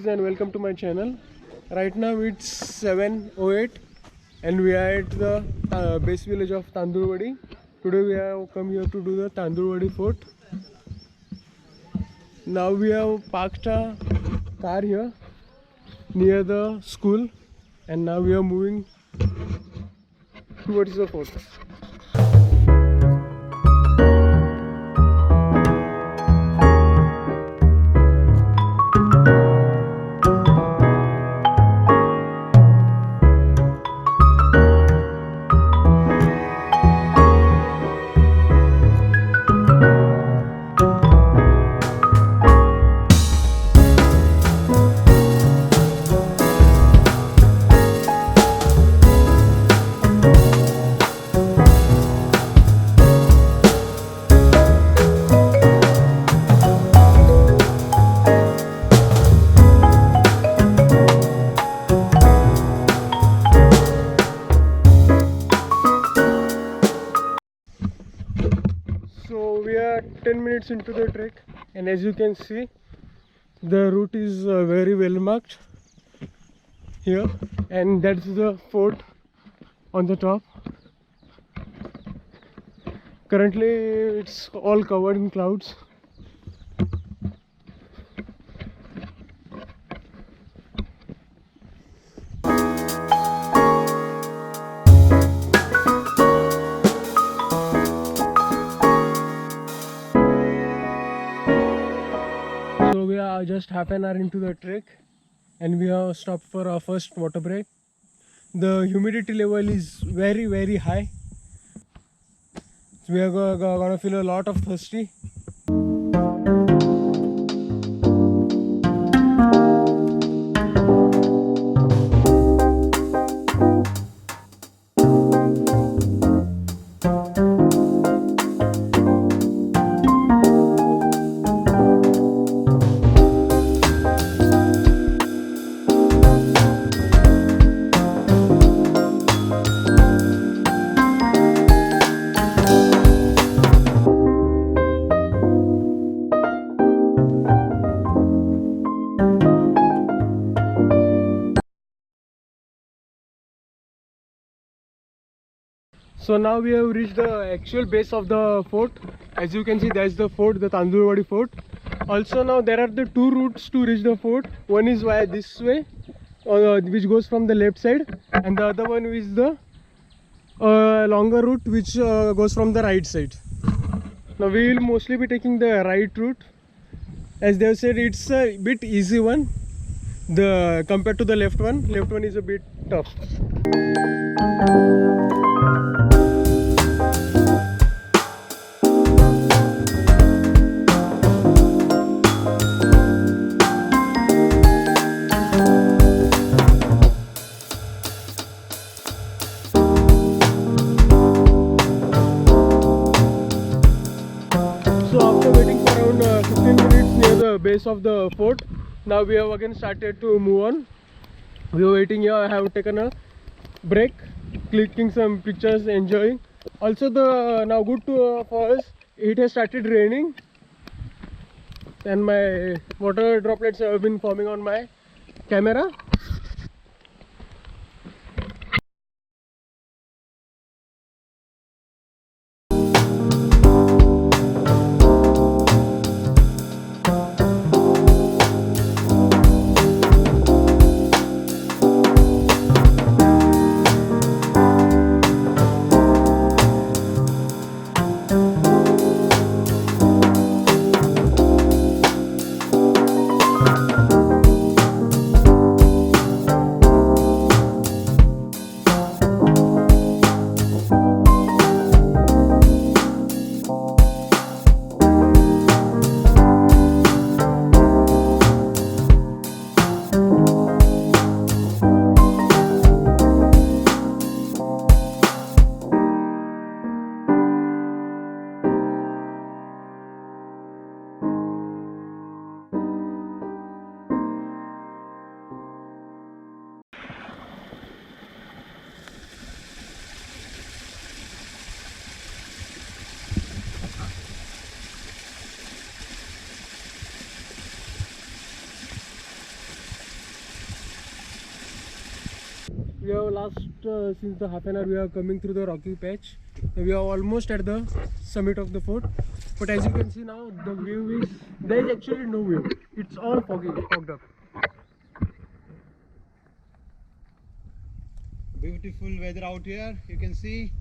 and welcome to my channel. Right now it's 7:08 and we are at the base village of Tandulwadi. Today we have come here to do the Tandulwadi fort. Now we have parked a car here near the school and now we are moving towards the fort. So we are 10 minutes into the trek and as you can see the route is very well marked here, and that's the fort on the top. Currently it's all covered in clouds. So we are just half an hour into the trek and we have stopped for our first water break. The humidity level is very high. So we are gonna feel a lot of thirsty. So now we have reached the actual base of the fort. As you can see, that's the fort, the Tandulwadi fort. Also now there are the two routes to reach the fort. One is via this way, which goes from the left side, and the other one is the longer route which goes from the right side. Now we will mostly be taking the right route. As they have said, it's a bit easy one. Compared to the left one is a bit tough. So after waiting for around 15 minutes near the base of the fort, now we have again started to move on. We were waiting here. I have taken a break, clicking some pictures, enjoying. Also now good for us, it has started raining and my water droplets have been forming on my camera. We have since the half an hour we are coming through the rocky patch. We are almost at the summit of the fort. But as you can see now, the view is, there is actually no view. It's all fogged up. Beautiful weather out here. You can see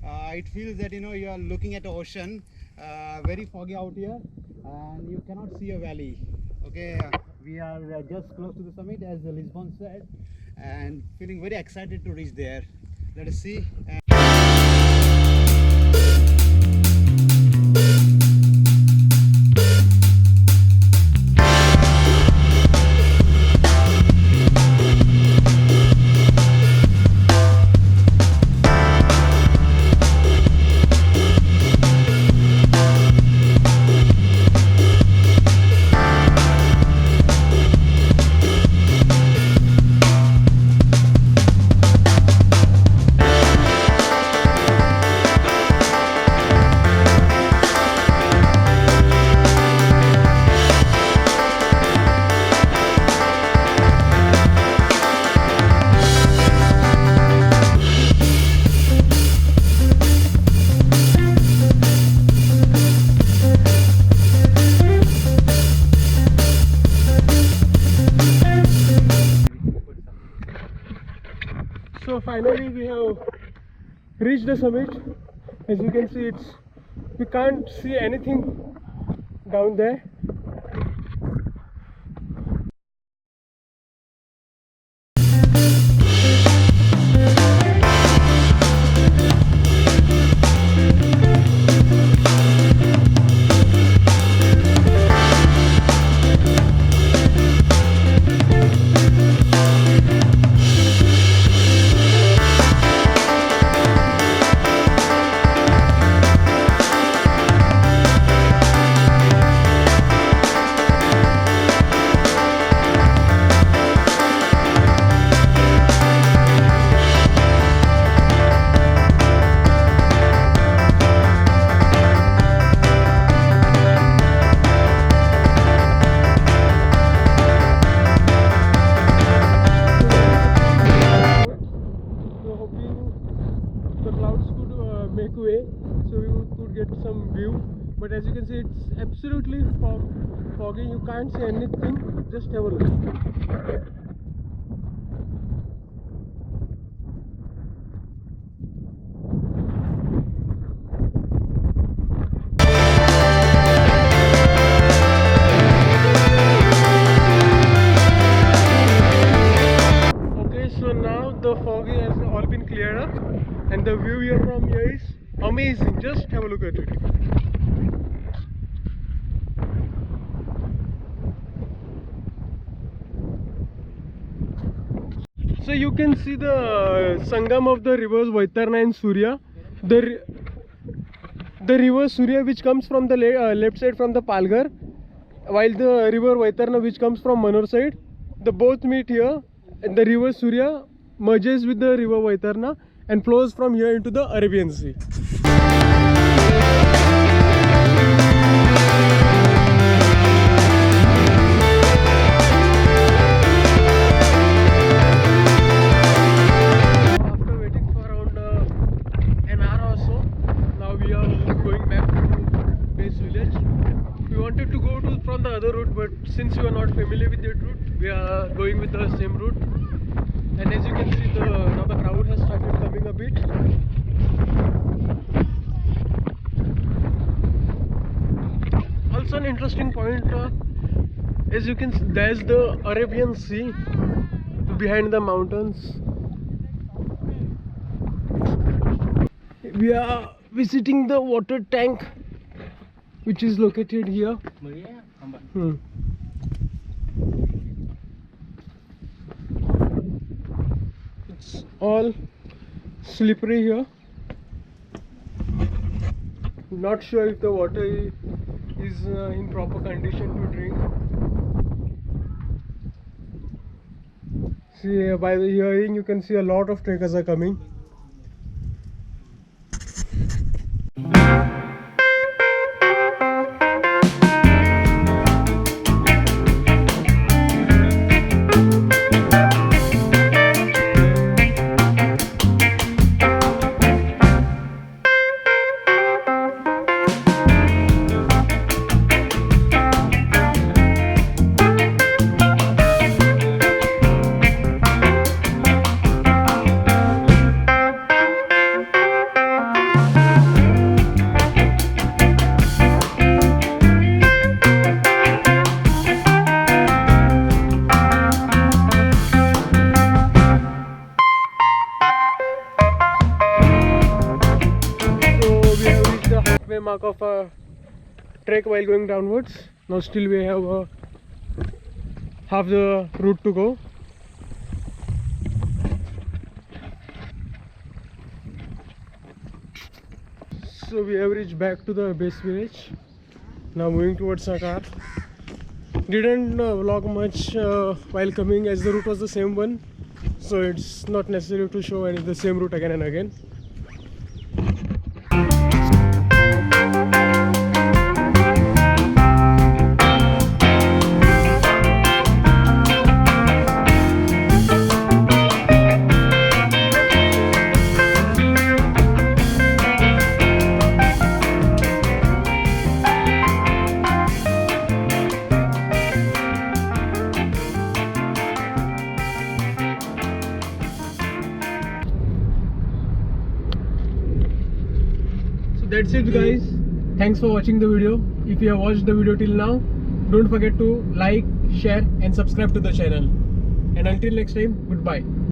it feels that you are looking at the ocean. Very foggy out here, and you cannot see a valley. Okay, we are just close to the summit, as Lisbon said, and feeling very excited to reach there. Let us see. So finally we have reached the summit. As you can see, we can't see anything down there. Make way so we could get some view, but as you can see it's absolutely foggy. You can't see anything. Just have a look. Okay, so now the foggy has all been cleared up and the view here from here is amazing. Just have a look at it. So you can see the sangam of the rivers Vaitarna and Surya. The river Surya, which comes from the left side from the Palghar, while the river Vaitarna, which comes from Manor side, the both meet here, and the river Surya merges with the river Vaitarna and flows from here into the Arabian Sea. After waiting for around an hour or so, now we are going back to base village. We wanted to go from the other route, but since you are not familiar with that route, we are going with the same route. And as you can see, now the crowd has started coming a bit. Also an interesting point, as you can see, there's the Arabian Sea behind the mountains. We are visiting the water tank which is located here. It's all slippery here. Not sure if the water is in proper condition to drink. See, by the hearing you can see a lot of trekkers are coming. halfway mark of a trek while going downwards. Now still we have half the route to go. So we have reached back to the base village. Now moving towards our car. Didn't vlog much while coming as the route was the same one, so it's not necessary to show any the same route again and again. That's it guys, thanks for watching the video. If you have watched the video till now, don't forget to like, share and subscribe to the channel, and until next time, goodbye.